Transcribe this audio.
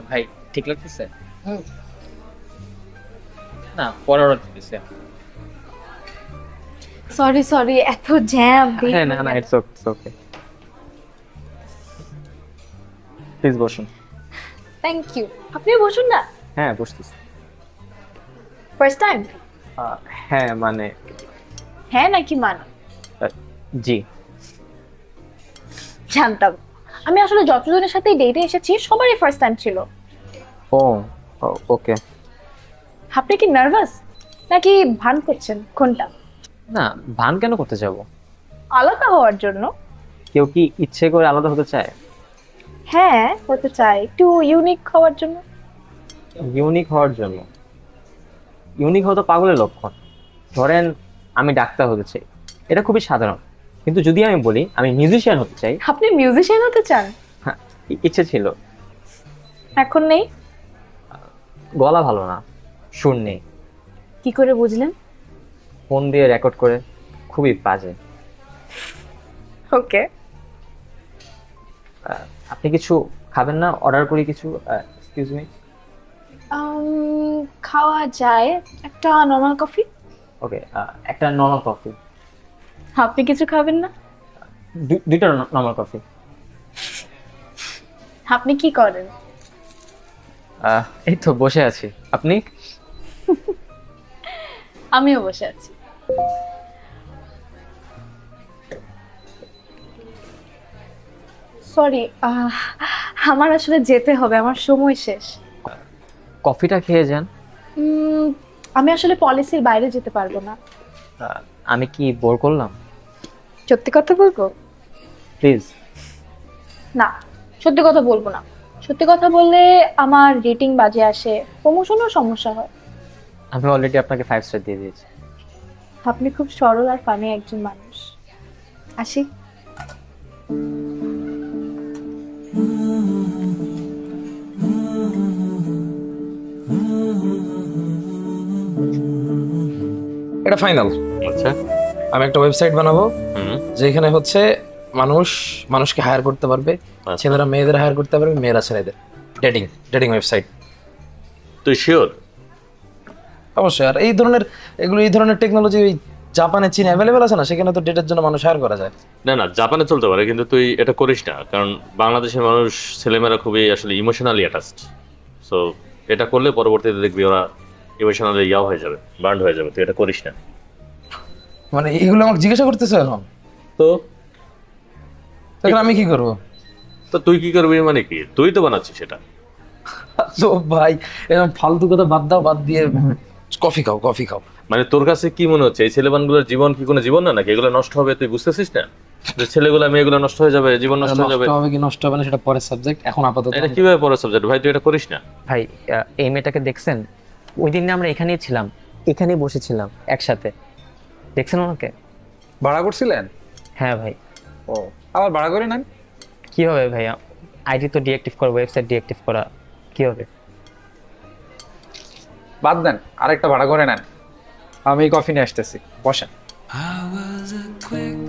ভাই ঠিক লাগতেছে? না পরে অর্ডার দিতেছে। সরি সরি, এত জ্যাম। হ্যাঁ না না, ইটস ওকে। প্লিজ বসুন। Thank you. আপনিও বসুন না। হ্যাঁ বসতেছি। First time? হ্যাঁ মানে হ্যাঁ নাকি মানে? জি। জানতাম। আমি আসলে যতজনের সাথে ডেটে এসেছি সবারই ফার্স্ট টাইম ছিল। ও ওকে। আপনি কি নার্ভাস নাকি ভান করছেন, কোনটা? না, ভান কেন করতে যাব? আলাদা হওয়ার জন্য। কেউ কি ইচ্ছে করে আলাদা হতে চায়? হ্যাঁ হতে চাই, একটু ইউনিক হওয়ার জন্য। ইউনিক হওয়ার জন্য? ইউনিক হওয়া তো পাগলের লক্ষণ। ধরেন আমি ডাক্তার হতে চাই, এটা খুবই সাধারণ। কিন্তু যদি আমি বলি আমি মিউজিশিয়ান হতে চাই। আপনি মিউজিশিয়ান হতে চান? হ্যাঁ, ইচ্ছে ছিল। এখন নেই? গলা ভালো না, সুর নেই। কি করে বুঝলেন? ফোন দিয়ে রেকর্ড করে, খুবই বাজে। ওকে। আপনি কিছু খাবেন না? অর্ডার করি কিছু? Excuse me. খাওয়া যায়, একটা নরমাল কফি। ওকে, একটা নর্মাল কফি। আপনি কিছু খাবেন না? দুইটা নর্মাল কফি। আপনি কি করেন? এই তো বসে আছি। আপনি? আমিও বসে আছি। সরি, আমার আসলে যেতে হবে, আমার সময় শেষ। কফিটা খেয়ে যান। আমি আসলে পলিসির বাইরে যেতে পারবো না। আমি কি বোর করলাম? সত্যি কথা বলবো? প্লিজ। না, সত্যি কথা বলবো না। সত্যি কথা বললে আমার রেটিং বাজে আসে, প্রমোশনেও সমস্যা হয়। আমি অলরেডি আপনাকে 5 স্টার দিয়ে দিয়েছি। আপনি খুব সরল আর ফানি একজন মানুষ। আসি। এটা ফাইনাল। আচ্ছা। আমি একটা ওয়েবসাইট বানাবো হুম। যেখানে হচ্ছে মানুষকে হায়ার করতে পারবে, আচ্ছা। ছেলেরা মেয়েদের হায়ার করতে পারবে, মেয়েরা ছেলেদের। Dating website. তুই শিওর? অবশ্যই। আর এই ধরনের টেকনোলজি ওই জাপানে, চীনে অ্যাভেলেবেল আছে না, সেখানে তো ডেটের জন্য মানুষ হায়ার করা যায়। না না, জাপানে চলতে পারে, কিন্তু তুই এটা করিস না, কারণ বাংলাদেশের মানুষ ছেলেমেয়েরা খুবই আসলে ইমোশনালি অ্যাটাচড। সো এটা করলে পরবর্তীতে দেখবি ওরা ইমোশনালি হয়ে যাবে, বার্ন হয়ে যাবে। তুই এটা করিস না। মানে এগুলো আমাকে জিজ্ঞাসা করতেছে এখন? তো তখন আমি কি করবো? তো তুই কি করবি মানে কি? তুই তো বানাচ্ছিস সেটা। তো ভাই এরকম ফালতু কথা বাদ দাও, বাদ দিয়ে কফি খাও। মানে তোর কাছে কি মনে হচ্ছে এই ছেলেমানগুলোর জীবন কি কোনো জীবন না নাকি? এগুলো নষ্ট হবে, তুই বুঝতেছিস না যে ছেলেগুলো মেয়েগুলো নষ্ট হয়ে যাবে, জীবন নষ্ট হয়ে যাবে? নষ্ট হবে কি নষ্ট হবে না সেটা পরের সাবজেক্ট, এখন আপাতত এটা কিভাবে পড়ার সাবজেক্ট? ভাই তুই এটা করিস না। ভাই এই মেয়েটাকে দেখছেন? ওই দিন আমরা এখানেই ছিলাম, এখানেই বসেছিলাম একসাথে। দেখছেন ওনাকে? ভাড়া করছিলেন? হ্যাঁ ভাই। ও, আবার ভাড়া করে নেন। কি হবে ভাইয়া? আইডি তো ডিঅ্যাক্টিভ করা, ওয়েবসাইট ডিঅ্যাক্টিভ করা, কি হবে? বাদ দেন, আরেকটা ভাড়া করে নেন। আমি কফি নিয়ে আসতেছি, বসেন। I was a quick